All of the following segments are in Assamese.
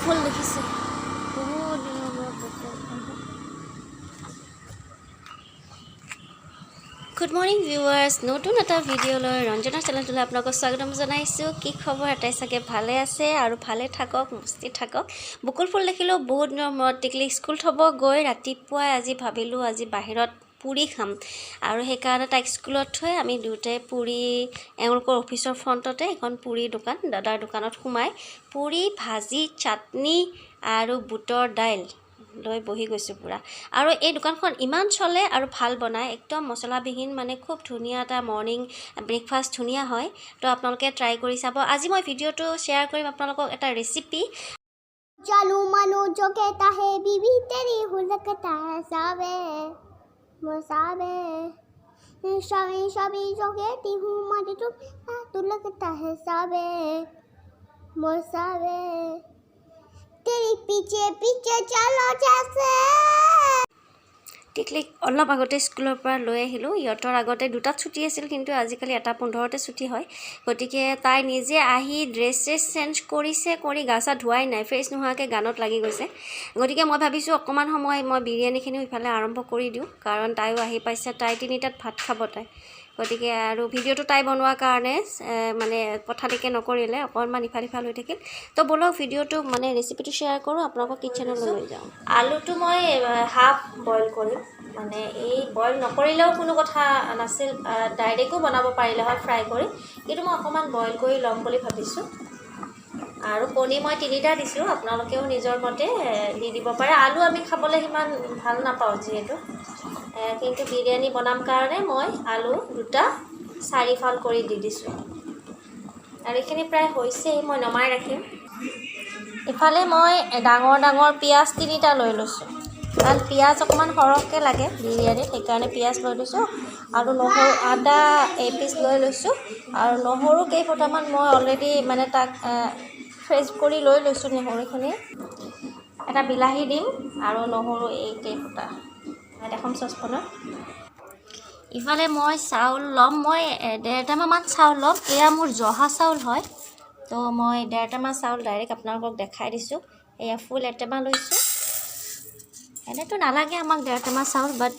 ফুল দেখিছে বহুত দিনৰ মূৰত গুড মৰ্নিং ভিউৱাৰ্ছ নতুন এটা ভিডিঅ'লৈ ৰঞ্জনা চেনেলটোলৈ আপোনালোকক স্বাগতম জনাইছোঁ কি খবৰ এটাই চাগে ভালে আছে আৰু ভালে থাকক মস্তি থাকক বকুল ফুল দেখিলোঁ বহুত দিনৰ মূৰত টিকলি স্কুল থ'ব গৈ ৰাতিপুৱাই আজি ভাবিলোঁ আজি বাহিৰত পুৰি খাম আৰু সেইকাৰণে তাইক স্কুলত থৈ আমি দুটাই পুৰি এওঁলোকৰ অফিচৰ ফ্ৰণ্টতে এখন পুৰি দোকান দাদাৰ দোকানত সোমাই পুৰি ভাজি চাটনি আৰু বুটৰ দাইল লৈ বহি গৈছোঁ পুৰা আৰু এই দোকানখন ইমান চলে আৰু ভাল বনায় একদম মছলাবিহীন মানে খুব ধুনীয়া এটা মৰ্নিং ব্ৰেকফাষ্ট ধুনীয়া হয় তো আপোনালোকে ট্ৰাই কৰি চাব আজি মই ভিডিঅ'টো শ্বেয়াৰ কৰিম আপোনালোকক এটা ৰেচিপি चालू मानो जो कहता है बीवी तेरी हो लगता है सावे मसावे शावी शावी जो कहती हूँ मारे तू लगता है सावे मसावे तेरी पीछे पीछे चलो जैसे টিকলিক অলপ আগতে স্কুলৰ পৰা লৈ আহিলোঁ ইহঁতৰ আগতে দুটাত ছুটি আছিল কিন্তু আজিকালি 1:15তে ছুটি হয় গতিকে তাই নিজে আহি ড্ৰেছ চেঞ্জ কৰিছে কৰি গা চা ধুৱাই নাই ফ্ৰেছ নোহোৱাকৈ গানত লাগি গৈছে গতিকে মই ভাবিছোঁ অকণমান সময় মই বিৰিয়ানীখিনিও ইফালে আৰম্ভ কৰি দিওঁ কাৰণ তাইও আহি পাইছে তাই 3টাত ভাত খাব তাই গতিকে আৰু ভিডিঅ'টো তাই বনোৱাৰ কাৰণে মানে পথালিকে নকৰিলে অকণমান ইফাল সিফাল হৈ থাকিল তো বলক ভিডিঅ'টো মানে ৰেচিপিটো শ্বেয়াৰ কৰোঁ আপোনালোকৰ কিটচেনলৈ লৈ যাওঁ আলুটো মই হাফ বইল কৰিম মানে এই বইল নকৰিলেও কোনো কথা নাছিল ডাইৰেক্টো বনাব পাৰিলে হয় ফ্ৰাই কৰি কিন্তু মই অকণমান বইল কৰি ল'ম বুলি ভাবিছোঁ আৰু কণী মই 3টা দিছোঁ আপোনালোকেও নিজৰ মতে দি দিব পাৰে আলু আমি খাবলৈ সিমান ভাল নাপাওঁ যিহেতু কিন্তু বিৰিয়ানী বনাম কাৰণে মই আলু 2টা 4 ফাল কৰি দি দিছোঁ আৰু এইখিনি প্ৰায় হৈছেই মই নমাই ৰাখিম ইফালে মই ডাঙৰ ডাঙৰ পিঁয়াজ 3টা লৈ লৈছোঁ কাৰণ পিঁয়াজ অকণমান সৰহকৈ লাগে বিৰিয়ানীত সেইকাৰণে পিঁয়াজ লৈ লৈছোঁ আৰু নহৰু আদা এপিচ লৈ লৈছোঁ আৰু নহৰু কেইফুটামান মই অলৰেডি মানে তাক ফ্ৰেছ কৰি লৈ লৈছোঁ নহৰুখিনি এটা বিলাহী দিম আৰু নহৰু এই কেইফুটা এখন চচপেনত ইফালে মই চাউল ল'ম মই 1.5 টামান চাউল ল'ম এয়া মোৰ জহা চাউল হয় তো মই 1.5 টামান চাউল ডাইৰেক্ট আপোনালোকক দেখাই দিছোঁ এয়া ফুল 1 টামান লৈছোঁ এনেতো নালাগে আমাক 1.5 টামান চাউল বাট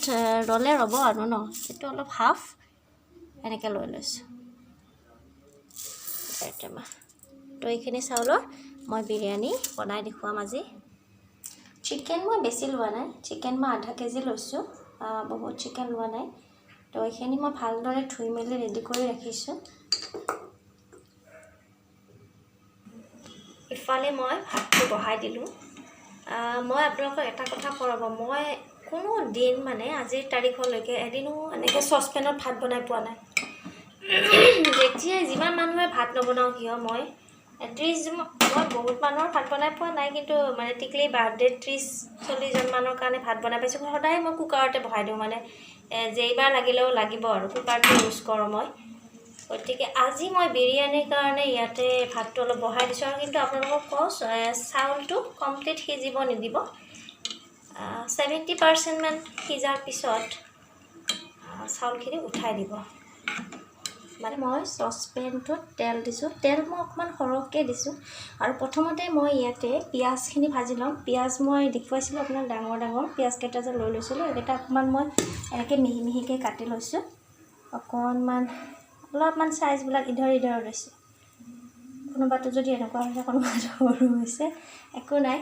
ৰ'লে ৰ'ব আৰু ন সেইটো অলপ হাফ এনেকৈ লৈ লৈছোঁ 1.5 টামান তো এইখিনি চাউলৰ মই বিৰিয়ানী বনাই দেখুৱাম আজি চিকেন মই বেছি লোৱা নাই চিকেন মই আধা কেজি লৈছোঁ বহুত চিকেন লোৱা নাই তো এইখিনি মই ভালদৰে ধুই মেলি ৰেডি কৰি ৰাখিছোঁ ইফালে মই ভাতটো বহাই দিলোঁ মই আপোনালোকক এটা কথা কৰাব মই কোনো দিন মানে আজিৰ তাৰিখলৈকে এদিনো এনেকৈ চচপেনত ভাত বনাই পোৱা নাই যেতিয়াই যিমান মানুহে ভাত নবনাওঁ কিয় মই এটলিষ্ট মই বহুত মানুহৰ ভাত বনাই পোৱা নাই কিন্তু মানে টিকলি বাৰ্থডে 30-40জন মানুহৰ কাৰণে ভাত বনাই পাইছোঁ সদায় মই কুকাৰতে বহাই দিওঁ মানে যেইবাৰ লাগিলেও লাগিব আৰু কুকাৰটো ইউজ কৰোঁ মই গতিকে আজি মই বিৰিয়ানীৰ কাৰণে ইয়াতে ভাতটো অলপ বহাই দিছোঁ আৰু কিন্তু আপোনালোকক কওঁ চাউলটো কমপ্লিট সিজিব নিদিব 70% মান সিজাৰ পিছত চাউলখিনি উঠাই দিব মানে মই চচপেনটোত তেল দিছোঁ তেল মই অকণমান সৰহকৈ দিছোঁ আৰু প্ৰথমতে মই ইয়াতে পিঁয়াজখিনি ভাজি ল'ম পিঁয়াজ মই দেখুৱাইছিলোঁ আপোনাক ডাঙৰ ডাঙৰ পিঁয়াজকেইটা যে লৈ লৈছিলোঁ এইকেইটা অকণমান মই এনেকৈ মিহি মিহিকৈ কাটি লৈছোঁ অকণমান অলপমান চাইজবিলাক ইধৰ লৈছোঁ কোনোবাটো যদি এনেকুৱা হৈছে কোনোবাটো সৰু হৈছে একো নাই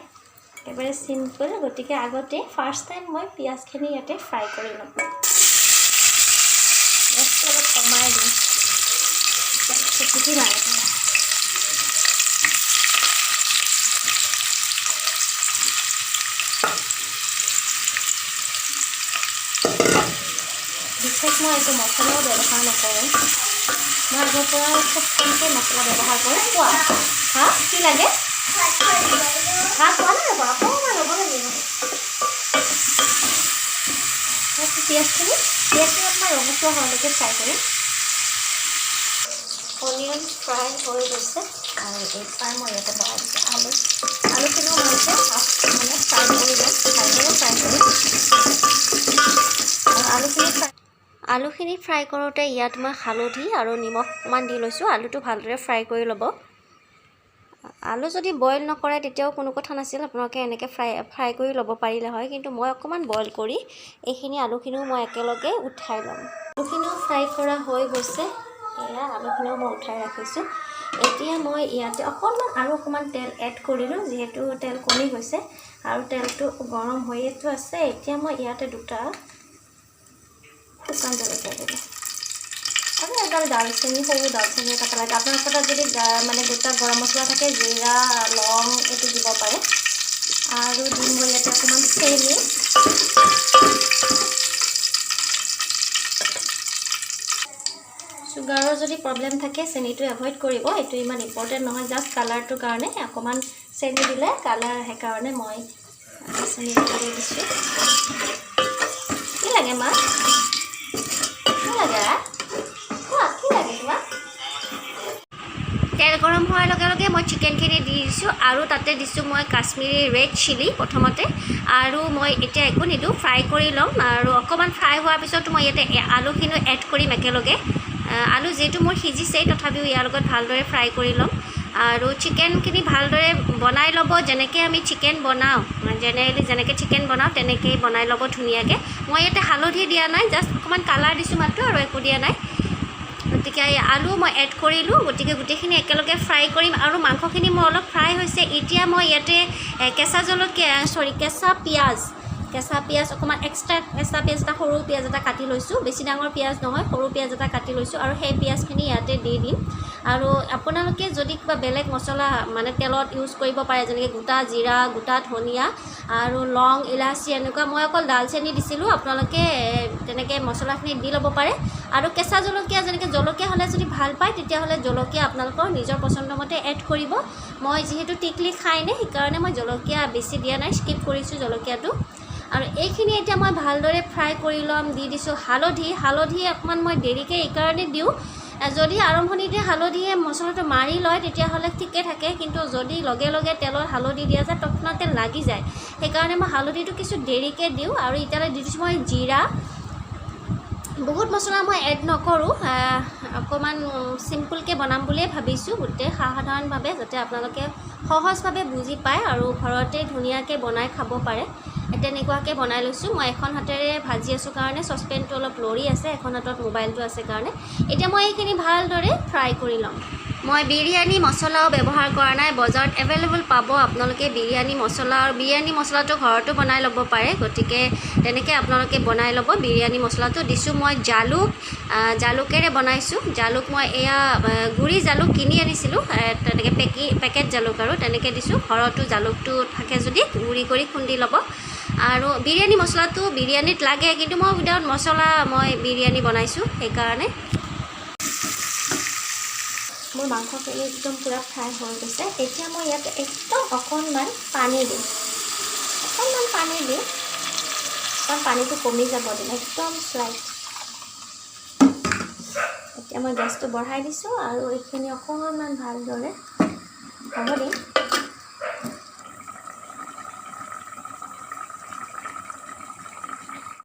একেবাৰে চিম্পল গতিকে আগতে ফাৰ্ষ্ট টাইম মই পিঁয়াজখিনি ইয়াতে ফ্ৰাই কৰি ল'ম গেছটো অলপ কমাই দিম চিটি মাৰে বিশেষ মই এইটো মছলাও ব্যৱহাৰ নকৰোঁ মই আগৰ পৰা খুব কমকৈ মছলা ব্যৱহাৰ কৰোঁ কোৱা হা কি লাগে ভাত খোৱা নাই ৰ'ব অকণমান ল'ব লাগিব পিঁয়াজখিনি অকণমান ৰঙচুৱা হোৱালৈকে ফ্ৰাই কৰিম অনিয়ন ফ্ৰাই হৈ গৈছে আৰু এইবাৰ মই ইয়াতে বহাই দিছোঁ আলুখিনিও মই এতিয়া মানে ফ্ৰাই কৰি ল'ম ভালদৰে ফ্ৰাই কৰিম আৰু আলুখিনি ফ্ৰাই কৰোঁতে ইয়াত মই হালধি আৰু নিমখ অকণমান দি লৈছোঁ আলুটো ভালদৰে ফ্ৰাই কৰি ল'ব আলু যদি বইল নকৰে তেতিয়াও কোনো কথা নাছিল, আপোনালোকে এনেকৈ ফ্ৰাই কৰি ল'ব পাৰিলে হয়, কিন্তু মই অকণমান বইল কৰি এইখিনি আলুখিনিও মই একেলগে উঠাই ল'ম। আলুখিনিও ফ্ৰাই কৰা হৈ গৈছে, এয়া আলুখিনিও মই উঠাই ৰাখিছোঁ। এতিয়া মই ইয়াতে অকণমান তেল এড কৰিলোঁ, যিহেতু তেল কমি গৈছে আৰু তেলটো গৰম হৈয়েতো আছে। এতিয়া মই ইয়াতে 2টা শুকান জলকীয়া দিলোঁ আৰু এডাল দালচেনি, সৰু দালচেনি এটা পেলাই দিওঁ। আপোনালোকৰ তাত যদি মানে গোটা গৰম মছলা থাকে, জিৰা, লং এইটো দিব পাৰে। আৰু দিম মই ইয়াতে অকণমান চেনি, চুগাৰৰ যদি প্ৰব্লেম থাকে চেনিটো এভইড কৰিব, এইটো ইমান ইম্পৰ্টেণ্ট নহয়, জাষ্ট কালাৰটোৰ কাৰণে অকণমান চেনি দিলে কালাৰ আহে কাৰণে মই চেনি দি দিছোঁ। কি লাগে মা? কি লাগে? কি লাগে তোমাক? তেল গৰম হোৱাৰ লগে লগে মই চিকেনখিনি দি দিছোঁ আৰু তাতে দিছোঁ মই কাশ্মীৰী ৰেড চিলি প্ৰথমতে, আৰু মই এতিয়া একো নিদিওঁ, ফ্ৰাই কৰি ল'ম। আৰু অকণমান ফ্ৰাই হোৱাৰ পিছত মই ইয়াতে আলুখিনিও এড কৰিম একেলগে। আলু যিহেতু মোৰ সিজিছেই, তথাপিও ইয়াৰ লগত ভালদৰে ফ্ৰাই কৰি ল'ম। আৰু চিকেনখিনি ভালদৰে বনাই ল'ব, যেনেকৈ আমি চিকেন বনাওঁ, জেনেৰেলি যেনেকৈ চিকেন বনাওঁ তেনেকৈয়ে বনাই ল'ব ধুনীয়াকৈ। মই ইয়াতে হালধি দিয়া নাই, জাষ্ট অকণমান কালাৰ দিছোঁ মাত্ৰ, আৰু একো দিয়া নাই। গতিকে আলু মই এড কৰিলোঁ, গতিকে গোটেইখিনি একেলগে ফ্ৰাই কৰিম। আৰু মাংসখিনি মোৰ অলপ ফ্ৰাই হৈছে। এতিয়া মই ইয়াতে কেঁচা পিঁয়াজ অকণমান এক্সট্ৰা কেঁচা পিঁয়াজ এটা, সৰু পিঁয়াজ এটা কাটি লৈছোঁ, বেছি ডাঙৰ পিঁয়াজ নহয়, সৰু পিঁয়াজ এটা কাটি লৈছোঁ, আৰু সেই পিঁয়াজখিনি ইয়াতে দি দিম। আৰু আপোনালোকে যদি কিবা বেলেগ মছলা মানে তেলত ইউজ কৰিব পাৰে, যেনেকৈ গোটা জিৰা, গোটা ধনিয়া আৰু লং, ইলাচি এনেকুৱা, মই অকল দালচেনি দিছিলোঁ, আপোনালোকে তেনেকৈ মছলাখিনি দি ল'ব পাৰে। আৰু কেঁচা জলকীয়া, যেনেকৈ জলকীয়া হ'লে যদি ভাল পায় তেতিয়াহ'লে জলকীয়া আপোনালোকৰ নিজৰ পচন্দ মতে এড কৰিব। মই যিহেতু টিকলি খাই নে, সেইকাৰণে মই জলকীয়া বেছি দিয়া নাই, স্কিপ কৰিছোঁ জলকীয়াটো। আৰু এইখিনি এতিয়া মই ভালদৰে ফ্ৰাই কৰি ল'ম। দি দিছোঁ হালধি অকণমান মই দেৰিকৈ এইকাৰণে দিওঁ, যদি আৰম্ভণিতে হালধিয়ে মছলাটো মাৰি লয় তেতিয়াহ'লে ঠিকে থাকে, কিন্তু যদি লগে লগে তেলত হালধি দিয়া যায় তৎক্ষণাতে লাগি যায়, সেইকাৰণে মই হালধিটো কিছু দেৰিকৈ দিওঁ। আৰু এতিয়ালৈ দি দিছোঁ মই জিৰা। বহুত মছলা মই এড নকৰোঁ, অকণমান চিম্পুলকৈ বনাম বুলিয়ে ভাবিছোঁ, গোটেই সাধাৰণভাৱে, যাতে আপোনালোকে সহজভাৱে বুজি পায় আৰু ঘৰতে ধুনীয়াকৈ বনাই খাব পাৰে। তেনেকুৱাকৈ বনাই লৈছোঁ। মই এখন হাতেৰে ভাজি আছোঁ কাৰণে চচপেনটো অলপ লৰি আছে, এখন হাতত মোবাইলটো আছে কাৰণে। এতিয়া মই এইখিনি ভালদৰে ফ্ৰাই কৰি ল'ম। মই বিৰিয়ানী মছলাও ব্যৱহাৰ কৰা নাই, বজাৰত এভেইলেবল পাব আপোনালোকে বিৰিয়ানী মছলা, আৰু বিৰিয়ানী মছলাটো ঘৰতো বনাই ল'ব পাৰে, গতিকে তেনেকৈ আপোনালোকে বনাই ল'ব। বিৰিয়ানী মছলাটো দিছোঁ মই জালুকেৰে বনাইছোঁ। জালুক মই এয়া গুড়ি জালুক কিনি আনিছিলোঁ, তেনেকৈ পেকেট জালুক, আৰু তেনেকৈ দিছোঁ। ঘৰতো জালুকটো থাকে যদি গুড়ি কৰি খুন্দি ল'ব। আৰু বিৰিয়ানী মছলাটো বিৰিয়ানীত লাগে, কিন্তু মই উইদাউট মছলা মই বিৰিয়ানী বনাইছোঁ, সেইকাৰণে। মোৰ মাংসখিনি একদম পূৰা ফ্ৰাই হৈ গৈছে। এতিয়া মই ইয়াতে একদম অকণমান পানী দিম, কাৰণ পানীটো কমি যাব দিম, একদম স্লাইট। এতিয়া মই গেছটো বঢ়াই দিছোঁ আৰু এইখিনি অকণমান ভালদৰে হ'ব দিম।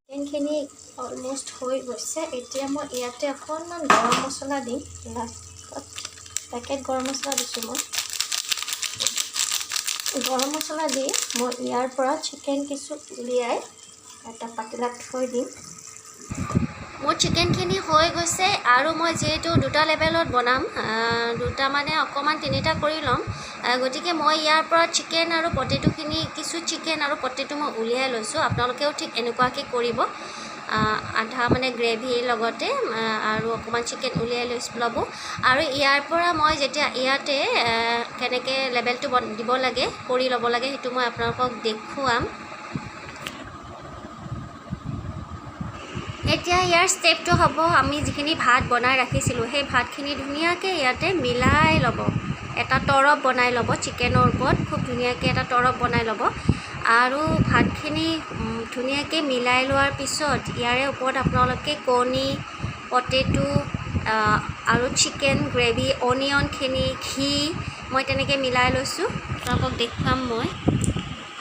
চিকেনখিনি অলমষ্ট হৈ গৈছে। এতিয়া মই ইয়াতে অকণমান গৰম মছলা দিম, লাষ্টত পেকেট গৰম মছলা দিছোঁ মই। গৰম মছলা দি মই ইয়াৰ পৰা চিকেন কিছু উলিয়াই এটা পাতিলাত থৈ দিম। মোৰ চিকেনখিনি হৈ গৈছে, আৰু মই যিহেতু 2টা লেভেলত বনাম, 2টা মানে অকণমান 3টা কৰি ল'ম, গতিকে মই ইয়াৰ পৰা চিকেন আৰু পটেটোখিনি, কিছু চিকেন আৰু পটেটো মই উলিয়াই লৈছোঁ। আপোনালোকেও ঠিক এনেকুৱাকৈ কৰিব, আধা মানে গ্ৰেভিৰ লগতে আৰু অকণমান চিকেন উলিয়াই ল'ব। আৰু ইয়াৰ পৰা মই যেতিয়া ইয়াতে কেনেকৈ লেভেলটো দিব লাগে, কৰি ল'ব লাগে, সেইটো মই আপোনালোকক দেখুৱাম। এতিয়া ইয়াৰ ষ্টেপটো হ'ব, আমি যিখিনি ভাত বনাই ৰাখিছিলোঁ সেই ভাতখিনি ধুনীয়াকৈ ইয়াতে মিলাই ল'ব, এটা তৰপ বনাই ল'ব, চিকেনৰ ওপৰত খুব ধুনীয়াকৈ এটা তৰপ বনাই ল'ব। আৰু ভাতখিনি ধুনীয়াকৈ মিলাই লোৱাৰ পিছত ইয়াৰে ওপৰত আপোনালোকে কণী, পটেটো আৰু চিকেন গ্ৰেভি, অনিয়নখিনি, ঘি মই তেনেকৈ মিলাই লৈছোঁ, আপোনালোকক দেখুৱাম। মই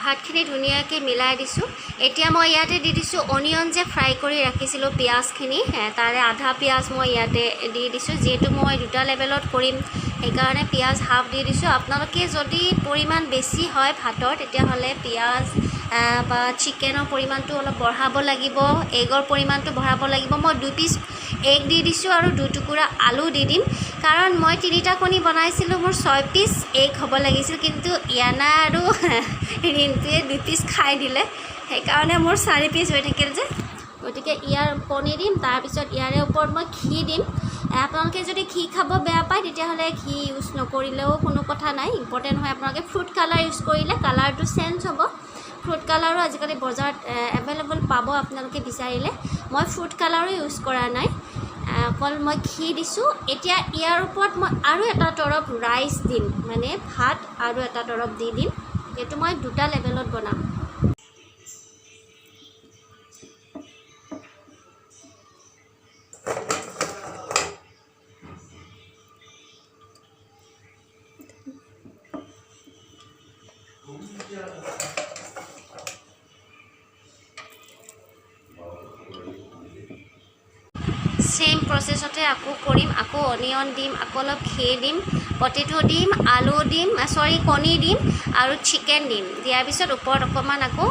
ভাতখিনি ধুনীয়াকৈ মিলাই দিছোঁ। এতিয়া মই ইয়াতে দি দিছোঁ অনিয়ন যে ফ্ৰাই কৰি ৰাখিছিলোঁ পিঁয়াজখিনি, তাৰে আধা পিঁয়াজ মই ইয়াতে দি দিছোঁ। যিহেতু মই 2টা লেভেলত কৰিম, সেইকাৰণে পিঁয়াজ হাফ দি দিছোঁ। আপোনালোকে যদি পৰিমাণ বেছি হয় ভাতৰ তেতিয়াহ'লে পিঁয়াজ বা চিকেনৰ পৰিমাণটো অলপ বঢ়াব লাগিব, এগৰ পৰিমাণটো বঢ়াব লাগিব। মই 2 পিচ এগ দি দিছোঁ আৰু 2 টুকুৰা আলু দি দিম, কাৰণ মই 3টা কণী বনাইছিলোঁ, মোৰ 6 পিচ এগ হ'ব লাগিছিল, কিন্তু ইয়ানা আৰু ৰিণ্টুৱে 2 পিচ খাই দিলে, সেইকাৰণে মোৰ 4 পিচ হৈ থাকিল যে। গতিকে ইয়াৰ কণী দিম, তাৰপিছত ইয়াৰে ওপৰত মই ঘি দিম। আপোনালোকে যদি ঘি খাব বেয়া পায় তেতিয়াহ'লে ঘি ইউজ নকৰিলেও কোনো কথা নাই, ইম্পৰ্টেণ্ট হয় আপোনালোকে ফ্ৰুট কালাৰ ইউজ কৰিলে কালাৰটো চেঞ্জ হ'ব। ফ্ৰুট কালাৰো আজিকালি বজাৰত এভেইলেবল পাব আপোনালোকে বিচাৰিলে। মই ফ্ৰুট কালাৰো ইউজ কৰা নাই, অকল মই ঘি দিছোঁ। এতিয়া ইয়াৰ ওপৰত মই আৰু এটা তৰপ ৰাইচ দিম, মানে ভাত আৰু এটা তৰপ দি দিম। এইটো মই 2টা লেভেলত বনাম। সেম প্ৰচেছতে আকৌ কৰিম, আকৌ অনিয়ন দিম, আকৌ অলপ ঘি দিম, পটেটো দিম, আলু দিম, কণী দিম আৰু চিকেন দিম। দিয়াৰ পিছত ওপৰত অকণমান আকৌ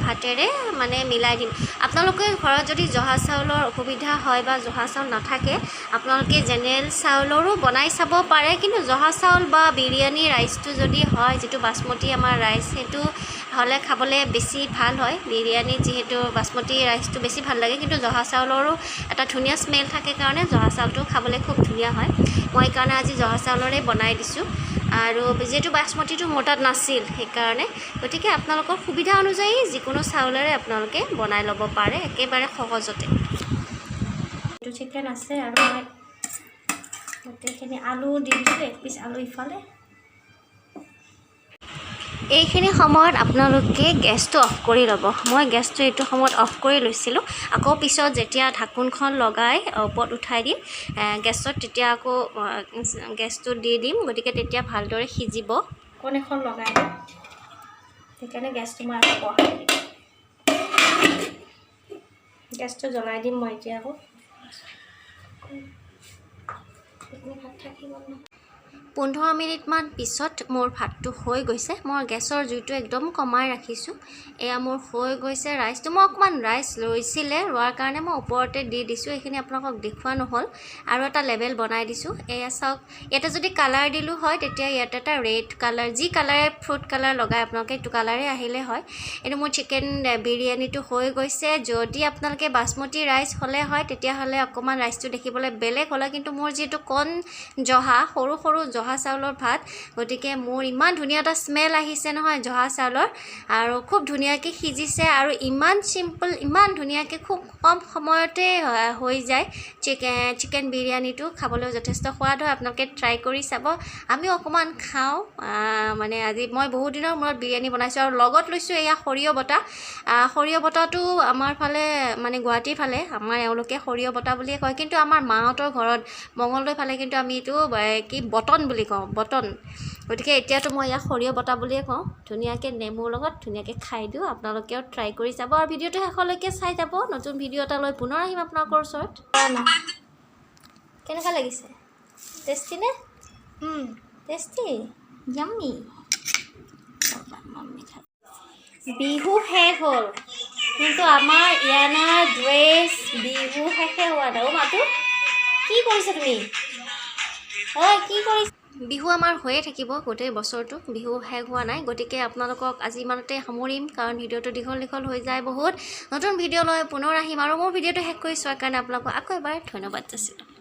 ভাতেৰে মানে মিলাই দিম। আপোনালোকে ঘৰত যদি জহা চাউলৰ অসুবিধা হয় বা জহা চাউল নাথাকে, আপোনালোকে জেনেৰেল চাউলৰো বনাই চাব পাৰে, কিন্তু জহা চাউল বা বিৰিয়ানী ৰাইচটো যদি হয়, যিটো বাচমতি আমাৰ ৰাইচ, সেইটো হ'লে খাবলৈ বেছি ভাল হয়। বিৰিয়ানীত যিহেতু বাচমতি ৰাইচটো বেছি ভাল লাগে, কিন্তু জহা চাউলৰো এটা ধুনীয়া স্মেল থাকে কাৰণে জহা চাউলটো খাবলৈ খুব ধুনীয়া হয়। মই সেইকাৰণে আজি জহা চাউলৰে বনাই দিছোঁ, আৰু যিহেতু বাচমতিটো মোৰ তাত নাছিল সেইকাৰণে। গতিকে আপোনালোকৰ সুবিধা অনুযায়ী যিকোনো চাউলেৰে আপোনালোকে বনাই ল'ব পাৰে একেবাৰে সহজতে। এইটো চিকেন আছে আৰু মই গোটেইখিনি আলু দি দিছোঁ, 1 পিচ আলু ইফালে। এইখিনি সময়ত আপোনালোকে গেছটো অফ কৰি ল'ব। মই গেছটো এইটো সময়ত অফ কৰি লৈছিলোঁ, আকৌ পিছত যেতিয়া ঢাকোনখন লগাই ওপৰত উঠাই দিম গেছত, তেতিয়া আকৌ গেছটো দি দিম, গতিকে তেতিয়া ভালদৰে সিজিব। ঢাকোন এখন লগাই দিম, সেইকাৰণে গেছটো মই আকৌ বঢ়াই দিম। গেছটো জ্বলাই দিম মই এতিয়া আকৌ। 15 মিনিটমান পিছত মোৰ ভাতটো হৈ গৈছে। মই গেছৰ জুইটো একদম কমাই ৰাখিছোঁ। এয়া মোৰ হৈ গৈছে ৰাইচটো। মই অকণমান ৰাইচ ৰোৱাৰ কাৰণে মই ওপৰতে দি দিছোঁ, এইখিনি আপোনালোকক দেখুওৱা নহ'ল। আৰু এটা লেভেল বনাই দিছোঁ, এয়া চাওক। ইয়াতে যদি কালাৰ দিলোঁ হয় তেতিয়া ইয়াতে এটা ৰেড কালাৰ, যি কালাৰে ফ্ৰুট কালাৰ লগাই আপোনালোকে এইটো কালাৰে আহিলে হয়। এইটো মোৰ চিকেন বিৰিয়ানীটো হৈ গৈছে। যদি আপোনালোকে বাচমতি ৰাইচ হ'লে হয় তেতিয়াহ'লে অকণমান ৰাইচটো দেখিবলৈ বেলেগ হ'লে, কিন্তু মোৰ যিহেতু কণ জহা, সৰু সৰু জহা চাউলৰ ভাত, গতিকে মোৰ ইমান ধুনীয়া এটা স্মেল আহিছে নহয় জহা চাউলৰ, আৰু খুব ধুনীয়াকৈ সিজিছে, আৰু ইমান চিম্পল, ইমান ধুনীয়াকৈ খুব কম সময়তে হৈ যায়। চিকেন বিৰিয়ানীটো খাবলৈও যথেষ্ট সোৱাদ হয়, আপোনালোকে ট্ৰাই কৰি চাব। আমিও অকণমান খাওঁ, মানে আজি মই বহুত দিনৰ মূৰত বিৰিয়ানী বনাইছোঁ, আৰু লগত লৈছোঁ এয়া সৰিয়হ বটা। সৰিয়হ বটাটো আমাৰ ফালে মানে গুৱাহাটীৰ ফালে আমাৰ এওঁলোকে সৰিয়হ বটা বুলিয়ে কয়, কিন্তু আমাৰ মাহঁতৰ ঘৰত মঙলদৈ ফালে কিন্তু আমি এইটো কি বটন বুলি কওঁ, বটন। গতিকে এতিয়াতো মই ইয়াক সৰিয়হ বটা বুলিয়ে কওঁ। ধুনীয়াকৈ নেমুৰ লগত ধুনীয়াকৈ খাই দিওঁ। আপোনালোকেও ট্ৰাই কৰি চাব, আৰু ভিডিঅ'টো শেষলৈকে চাই যাব। নতুন ভিডিঅ' এটা লৈ পুনৰ আহিম আপোনালোকৰ ওচৰত। কেনেকুৱা লাগিছে? টেষ্টি নে? Tasty, yummy. বিহু শেষ হ'ল, কিন্তু আমাৰ ইয়ানাৰ ড্ৰেছ বিহু শেষে হোৱা নাই। মাতো কি কৰিছা তুমি? হয়, কি কৰিছা? বিহু আমাৰ হৈয়ে থাকিব গোটেই বছৰটো, বিহু শেষ হোৱা নাই। গতিকে আপোনালোকক আজি ইমানতে সামৰিম, কাৰণ ভিডিঅ'টো দীঘল হৈ যায় বহুত। নতুন ভিডিঅ' লৈ পুনৰ আহিম, আৰু মোৰ ভিডিঅ'টো শেষ কৰি চোৱাৰ কাৰণে আপোনালোকক আকৌ এবাৰ ধন্যবাদ যাচিলোঁ।